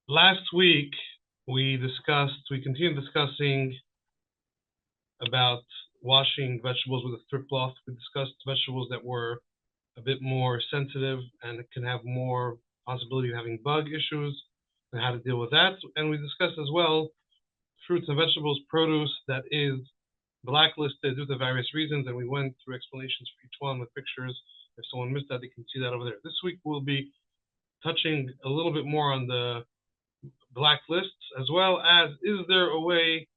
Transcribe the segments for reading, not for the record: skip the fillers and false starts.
Last week we continued discussing about washing vegetables with a Thrip cloth. We discussed vegetables that were a bit more sensitive and can have more possibility of having bug issues and how to deal with that. And we discussed as well fruits and vegetables, produce that is blacklisted due to various reasons, and we went through explanations for each one with pictures. If someone missed that, they can see that over there. This week we'll be touching a little bit more on the blacklists, as well as is there a way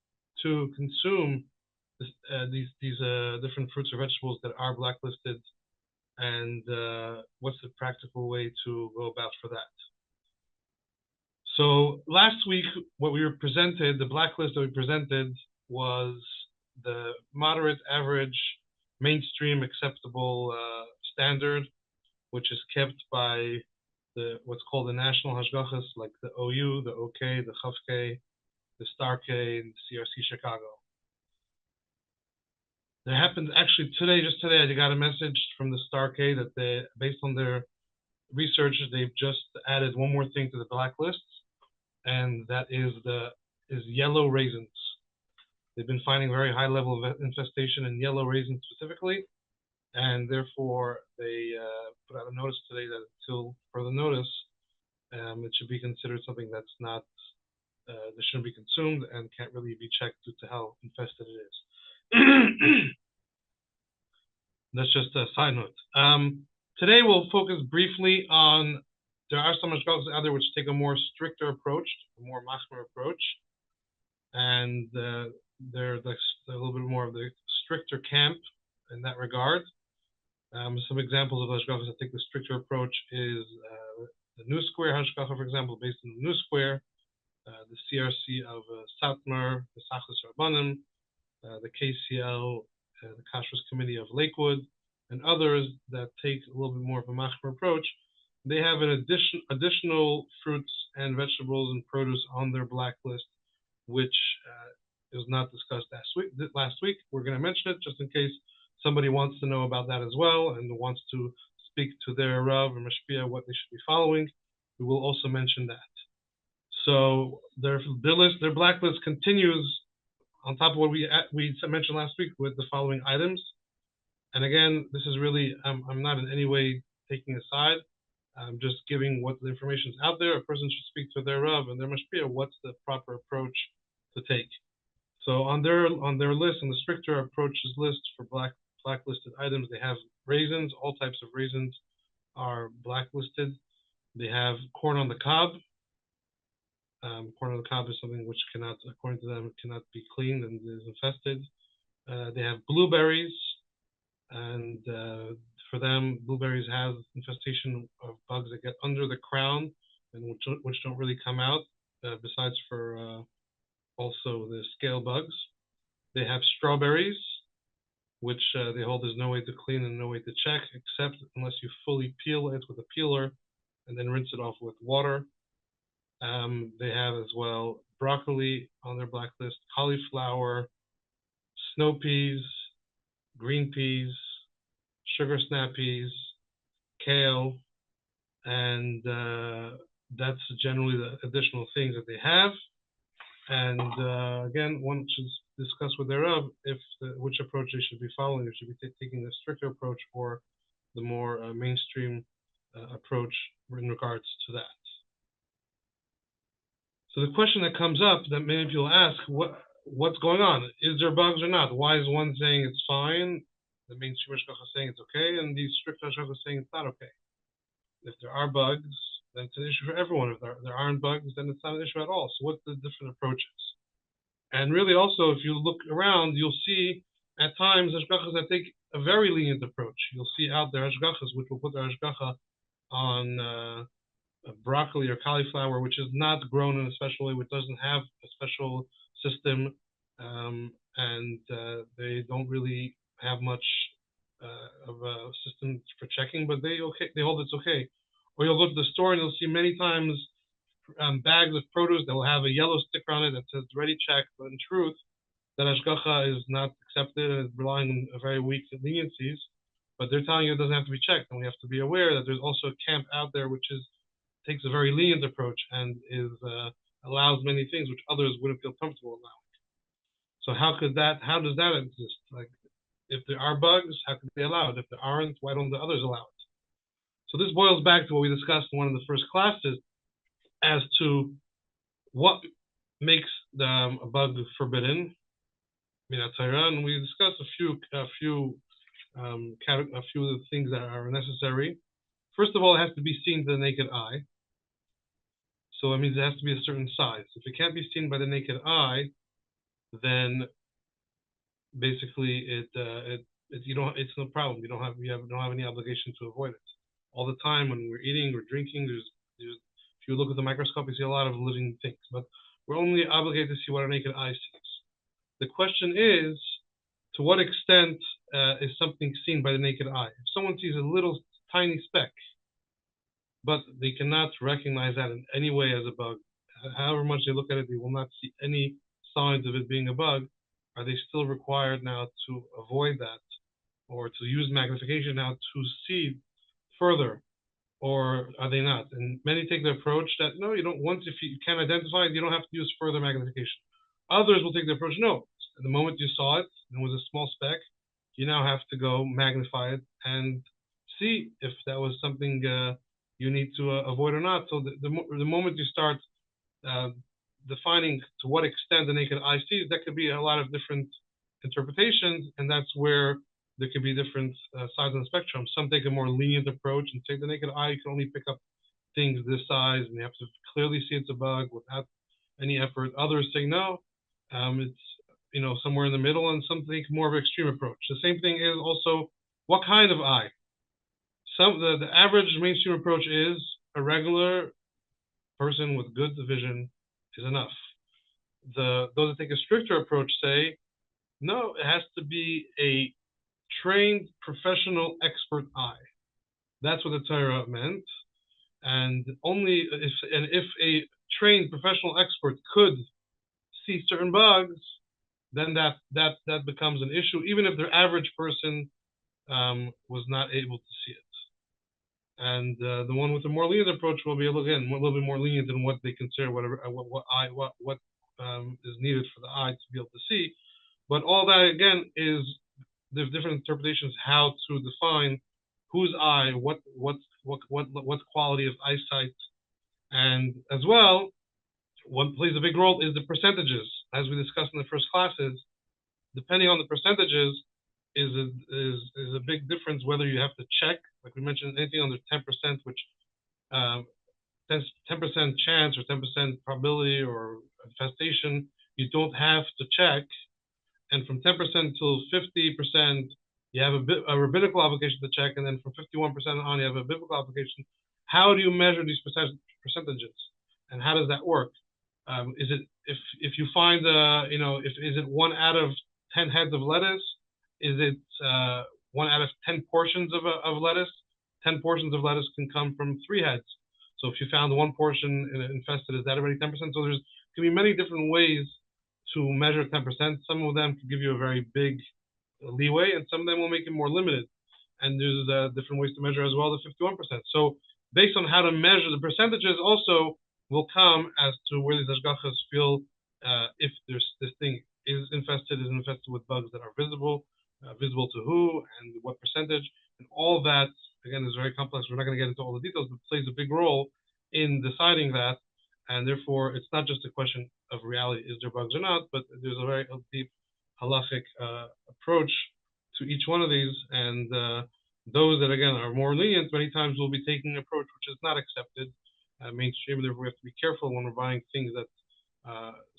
to consume these different fruits or vegetables that are blacklisted, and what's the practical way to go about for that. So last week, what we were presented, the blacklist that we presented was the moderate, average, mainstream, acceptable standard, which is kept by what's called the national hashgachas, like the OU, the OK, the Chavk, the Star K, and the CRC Chicago. There happened actually just today, I got a message from the Star K that they, based on their research, they've just added one more thing to the blacklist, and that is yellow raisins. They've been finding very high level of infestation in yellow raisins specifically, and therefore they put out a notice today that until further notice, it should be considered something that's not, that shouldn't be consumed and can't really be checked due to how infested it is. That's just a side note. Today we'll focus briefly on, there are some hashgachas out there which take a more stricter approach, a more machmir approach, and they're a little bit more of the stricter camp in that regard. Some examples of hashgachas that take the stricter approach is the New Square hashgacha, for example, based on the New Square, the CRC of Satmar, the Sachas Rabbanim, the KCL, the Kashrus Committee of Lakewood, and others that take a little bit more of a machmir approach. They have an additional fruits and vegetables and produce on their blacklist, which is not discussed last week. We're going to mention it just in case somebody wants to know about that as well and wants to speak to their Rav or Mashpia what they should be following. We will also mention that. So their blacklist continues on top of what we mentioned last week with the following items. And again, this is really, I'm not in any way taking a side. I'm just giving what the information is out there. A person should speak to their Rav and their Mashpia what's the proper approach to take. So on their list, on the stricter approaches list for blacklisted items, they have raisins. All types of raisins are blacklisted. They have corn on the cob. Corn on the cob is something which cannot, according to them, cannot be cleaned and is infested. They have blueberries, and for them, blueberries have infestation of bugs that get under the crown and which don't really come out, besides for also the scale bugs. They have strawberries, which they hold there's no way to clean and no way to check, except unless you fully peel it with a peeler and then rinse it off with water. They have as well broccoli on their blacklist, cauliflower, snow peas, green peas, sugar snap peas, kale, and that's generally the additional things that they have. And again, one should discuss with their Rav which approach they should be following. They should be taking the stricter approach or the more mainstream approach in regards to that. So the question that comes up that many people ask, what's going on? Is there bugs or not? Why is one saying it's fine, the mainstream hashgacha saying it's okay, and these strict hashgacha saying it's not okay? If there are bugs, then it's an issue for everyone. If there aren't bugs, then it's not an issue at all. So what's the different approaches? And really also, if you look around, you'll see at times hashgachas that take a very lenient approach. You'll see out there hashgachas which will put their hashgacha on broccoli or cauliflower, which is not grown in a special way, which doesn't have a special system, and they don't really have much of a system for checking, but they hold it's okay. Or you'll go to the store and you'll see many times bags of produce that will have a yellow sticker on it that says ready checked, but in truth, that hashgacha is not accepted and is relying on very weak leniencies, but they're telling you it doesn't have to be checked, and we have to be aware that there's also a camp out there which is takes a very lenient approach and allows many things which others wouldn't feel comfortable allowing. So how does that exist? Like, if there are bugs, how can they allow it? If there aren't, why don't the others allow it? So this boils back to what we discussed in one of the first classes as to what makes a bug forbidden. And we discussed a few of the things that are necessary. First of all, it has to be seen to the naked eye. So it means it has to be a certain size. If it can't be seen by the naked eye, then basically it's no problem. You don't have any obligation to avoid it. All the time when we're eating or drinking, if you look at the microscope, you see a lot of living things, but we're only obligated to see what our naked eye sees. The question is, to what extent is something seen by the naked eye? If someone sees a little tiny speck, but they cannot recognize that in any way as a bug, however much they look at it, they will not see any signs of it being a bug. Are they still required now to avoid that, or to use magnification now to see further, or are they not? And many take the approach that no, you don't. Once if you can identify it, you don't have to use further magnification. Others will take the approach, no, the moment you saw it and it was a small speck, you now have to go magnify it and see if that was something you need to avoid or not. So the moment you start defining to what extent the naked eye sees, that could be a lot of different interpretations, and that's where there could be different sides on the spectrum. Some take a more lenient approach and say the naked eye can only pick up things this size, and you have to clearly see it's a bug without any effort. Others say no, it's somewhere in the middle, and some take more of an extreme approach. The same thing is also what kind of eye. The average mainstream approach is a regular person with good vision is enough. Those that take a stricter approach say, no, it has to be a trained professional expert eye. That's what the Torah meant. And only if a trained professional expert could see certain bugs, then that becomes an issue, even if the average person was not able to see it. And the one with the more lenient approach will be a little bit more lenient in what they consider what is needed for the eye to be able to see. But all that again is there's different interpretations how to define whose eye, what quality of eyesight, and as well, what plays a big role is the percentages, as we discussed in the first classes. Depending on the percentages, is a big difference whether you have to check, like we mentioned, anything under 10%, which 10% chance or 10% probability or infestation, you don't have to check. And from 10% till 50%, you have a rabbinical obligation to check, and then from 51% on, you have a biblical obligation. How do you measure these percentages, and how does that work? Is it if you find is it 1 out of 10 heads of lettuce? Is it 1 out of 10 portions of lettuce? 10 portions of lettuce can come from 3 heads. So if you found 1 portion infested, is that already 10%? So there's can be many different ways to measure 10%. Some of them can give you a very big leeway, and some of them will make it more limited. And there's different ways to measure as well the 51%. So based on how to measure the percentages also will come as to where these hashgachas feel if this thing is infested with bugs that are visible to who, and what percentage, and all that, again, is very complex. We're not going to get into all the details, but plays a big role in deciding that, and therefore it's not just a question of reality, is there bugs or not, but there's a very deep halachic approach to each one of these, and those that, again, are more lenient, many times will be taking an approach which is not accepted mainstream. Therefore, we have to be careful when we're buying things that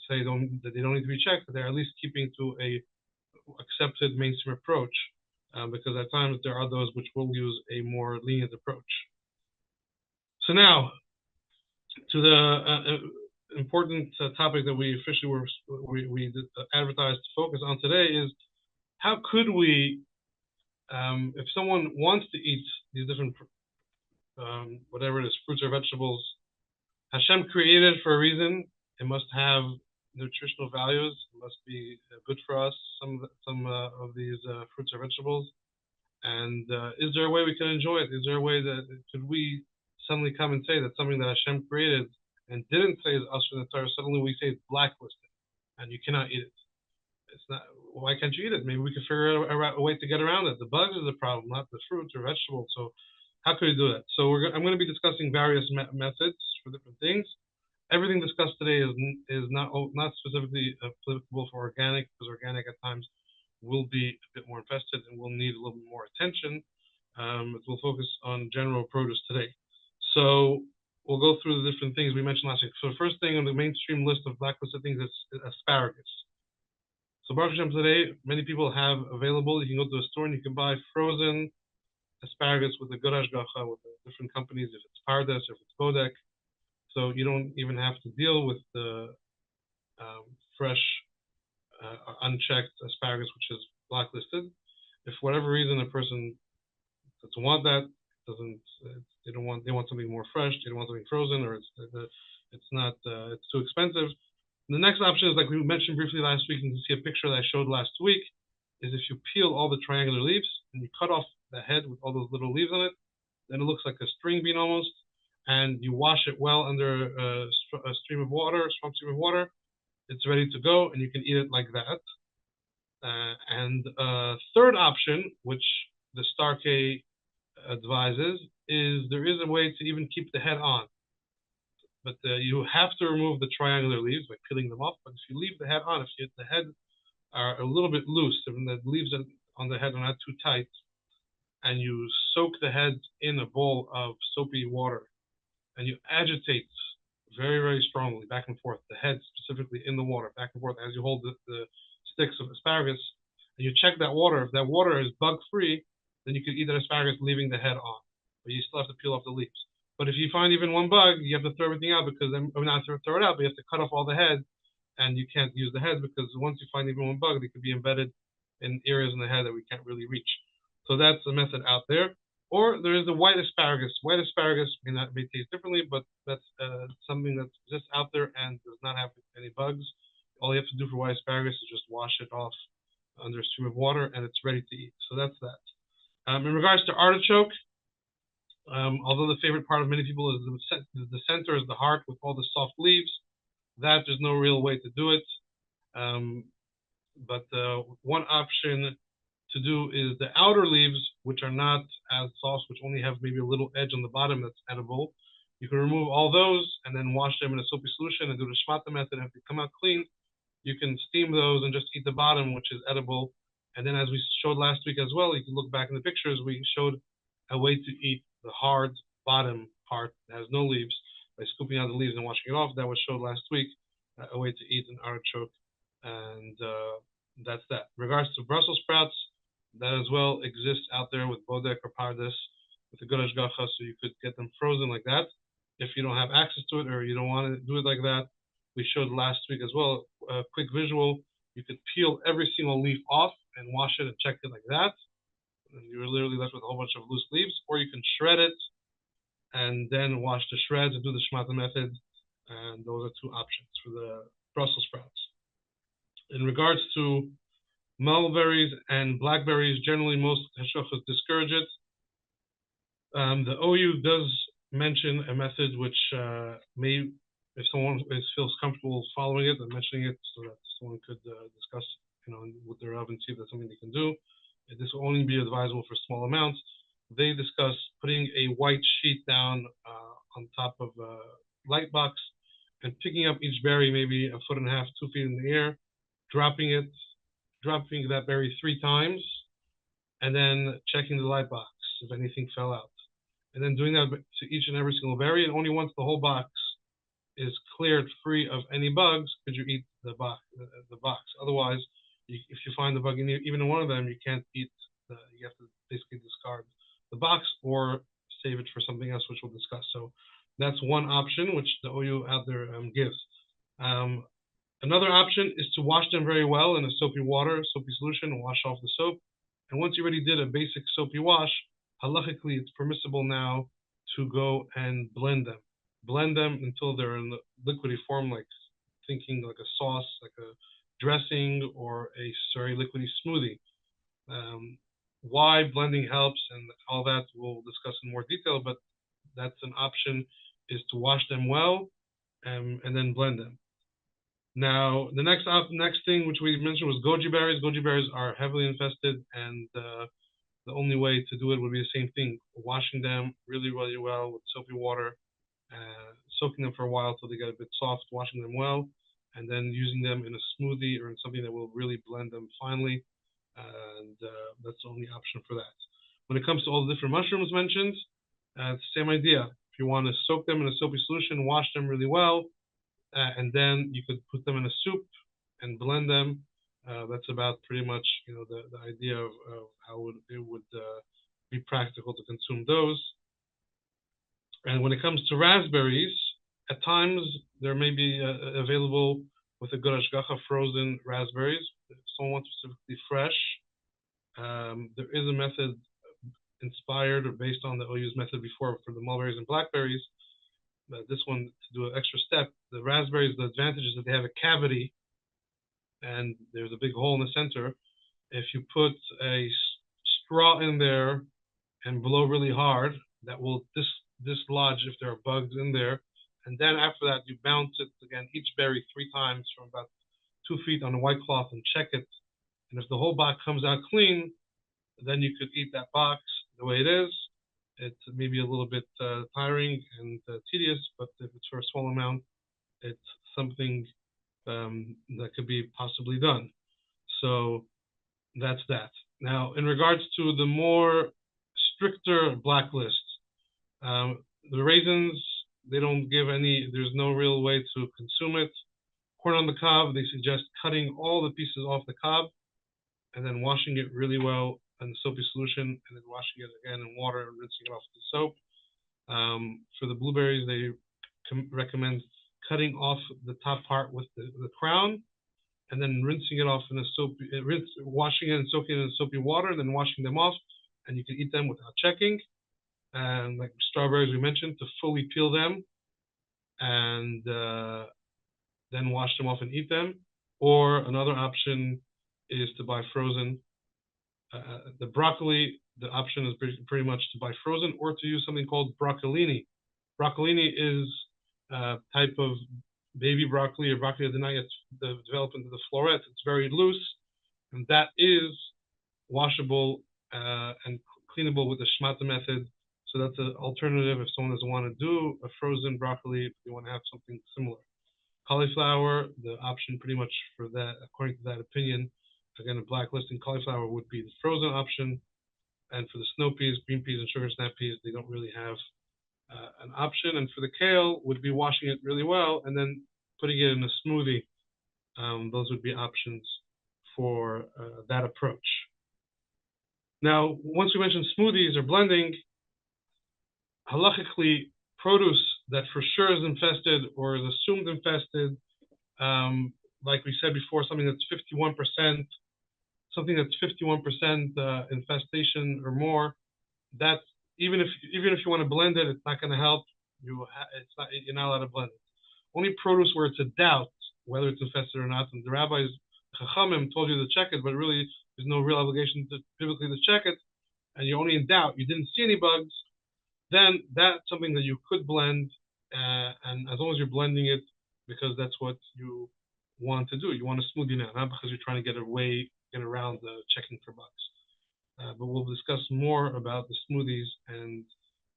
say that they don't need to be checked, but they're at least keeping to a accepted mainstream approach, because at times there are those which will use a more lenient approach. So now, to the important topic that we officially advertised to focus on today is how could we, if someone wants to eat these different, whatever it is, fruits or vegetables, Hashem created for a reason. It must have nutritional values. It must be good for us, some of these fruits or vegetables. And is there a way we can enjoy it? Is there a way that could we suddenly come and say that something that Hashem created and didn't say is usher in the Torah, suddenly we say it's blacklisted and you cannot eat it. It's not. Why can't you eat it? Maybe we could figure out a way to get around it. The bugs is the problem, not the fruits or vegetables. So how could we do that? So I'm going to be discussing various methods for different things. Everything discussed today is not specifically applicable for organic, because organic at times will be a bit more infested and will need a little bit more attention. We'll focus on general produce today. So we'll go through the different things we mentioned last week. So the first thing on the mainstream list of blacklisted things is asparagus. So Baruch Hashem today, many people have available. You can go to a store and you can buy frozen asparagus with a good hashgacha with the different companies, if it's Pardes or if it's Bodek. So you don't even have to deal with the fresh, unchecked asparagus, which is blacklisted. If for whatever reason a person doesn't want that, they want something more fresh, they don't want something frozen, or it's too expensive. The next option is, like we mentioned briefly last week, and you can see a picture that I showed last week, is if you peel all the triangular leaves and you cut off the head with all those little leaves on it, then it looks like a string bean almost, and you wash it well under a strong stream of water, it's ready to go, and you can eat it like that. And third option, which the Star K advises, is there is a way to even keep the head on. But you have to remove the triangular leaves by peeling them off. But if you leave the head on, if the head are a little bit loose, and the leaves on the head are not too tight, and you soak the head in a bowl of soapy water, and you agitate very, very strongly back and forth, the head specifically in the water, back and forth as you hold the sticks of asparagus, and you check that water. If that water is bug-free, then you can eat that asparagus leaving the head on. But you still have to peel off the leaves. But if you find even one bug, you have to throw everything out, because then, not throw it out, but you have to cut off all the head, and you can't use the head, because once you find even one bug, they could be embedded in areas in the head that we can't really reach. So that's a method out there. Or there is the white asparagus. White asparagus may taste differently, but that's something that's just out there and does not have any bugs. All you have to do for white asparagus is just wash it off under a stream of water, and it's ready to eat. So that's that. In regards to artichoke, although the favorite part of many people is the center, is the heart with all the soft leaves, that there's no real way to do it. But one option to do is the outer leaves, which are not as soft, which only have maybe a little edge on the bottom that's edible. You can remove all those and then wash them in a soapy solution and do the shmata method. And if they come out clean, you can steam those and just eat the bottom, which is edible. And then, as we showed last week as well, you can look back in the pictures, we showed a way to eat the hard bottom part that has no leaves by scooping out the leaves and washing it off. That was showed last week, a way to eat an artichoke. And that's that. In regards to Brussels sprouts, that as well exists out there with Bodek or Pardes with a good hashgacha, so you could get them frozen like that. If you don't have access to it or you don't want to do it like that, we showed last week as well a quick visual. You could peel every single leaf off and wash it and check it like that. And you're literally left with a whole bunch of loose leaves. Or you can shred it and then wash the shreds and do the shmata method. And those are two options for the Brussels sprouts. In regards to mulberries and blackberries, generally most hashgachas discourage it. The OU does mention a method which may, if someone feels comfortable following it and mentioning it, so that someone could discuss, with their Rav and see if that's something they can do. This will only be advisable for small amounts. They discuss putting a white sheet down on top of a light box and picking up each berry maybe 1.5 feet, 2 feet in the air, dropping that berry 3 times, and then checking the light box if anything fell out. And then doing that to each and every single berry, and only once the whole box is cleared free of any bugs could you eat the box. Otherwise, if you find the bug in even in one of them, you can't eat. You have to basically discard the box or save it for something else, which we'll discuss. So that's one option which the OU out there gives. Another option is to wash them very well in a soapy solution, and wash off the soap. And once you already did a basic soapy wash, halachically it's permissible now to go and blend them. Blend them until they're in the liquidy form, like thinking like a sauce, like a dressing, or a liquidy smoothie. Why blending helps and all that we'll discuss in more detail, but that's an an option is to wash them well and then blend them. Now, the next thing which we mentioned was goji berries. Goji berries are heavily infested, and the only way to do it would be the same thing: washing them really, really well with soapy water, soaking them for a while till they get a bit soft, washing them well, and then using them in a smoothie or in something that will really blend them finely. And that's the only option for that. When it comes to all the different mushrooms mentioned, it's the same idea. If you want to soak them in a soapy solution, wash them really well, and then you could put them in a soup and blend them. That's about pretty much the idea of how it would be practical to consume those. And when it comes to raspberries, at times there may be available with a good hashgacha frozen raspberries. If someone wants specifically fresh, there is a method inspired or based on the OU's method before for the mulberries and blackberries. This one, to do an extra step, the raspberries, the advantage is that they have a cavity and there's a big hole in the center. If you put a straw in there and blow really hard, that will dislodge if there are bugs in there. And then after that, you bounce it again, each berry 3 times from about 2 feet on a white cloth and check it. And if the whole box comes out clean, then you could eat that box the way it is. It's maybe a little bit tiring and tedious, but if it's for a small amount, it's something that could be possibly done. So that's that. Now, in regards to the more stricter blacklists, the raisins, they don't give any, there's no real way to consume it. Corn on the cob, they suggest cutting all the pieces off the cob and then washing it really well in the soapy solution, and then washing it again in water and rinsing it off with the soap. For the blueberries, they recommend cutting off the top part with the crown, and then rinsing it off in a soapy, washing it and soaking it in soapy water, and then washing them off, and you can eat them without checking. And like strawberries, we mentioned, to fully peel them and then wash them off and eat them. Or another option is to buy frozen. The broccoli, the option is pretty much to buy frozen or to use something called broccolini. Broccolini is a type of baby broccoli or broccoli that did not yet develop into the florets. It's very loose, and that is washable and cleanable with the shmata method. So that's an alternative if someone doesn't want to do a frozen broccoli, if you want to have something similar. Cauliflower, the option pretty much for that, according to that opinion, again, a blacklisting, cauliflower would be the frozen option. And for the snow peas, green peas, and sugar snap peas, they don't really have an option. And for the kale, would be washing it really well and then putting it in a smoothie. Those would be options for that approach. Now, once we mentioned smoothies or blending, halachically, produce that for sure is infested or is assumed infested, like we said before, something that's 51%, infestation or more, that even if you want to blend it, it's not going to help. You're not allowed to blend it. Only produce where it's a doubt whether it's infested or not, and the rabbis, Chachamim, told you to check it, but really there's no real obligation to biblically to check it, and you're only in doubt. You didn't see any bugs. Then that's something that you could blend, and as long as you're blending it because that's what you want to do. You want a smoothie now, not because you're trying to get around the checking for bugs. But we'll discuss more about the smoothies and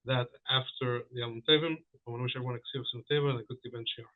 that after the Yom Tovim. I want to wish everyone a Ksiv Teva and a good Ben Shiur.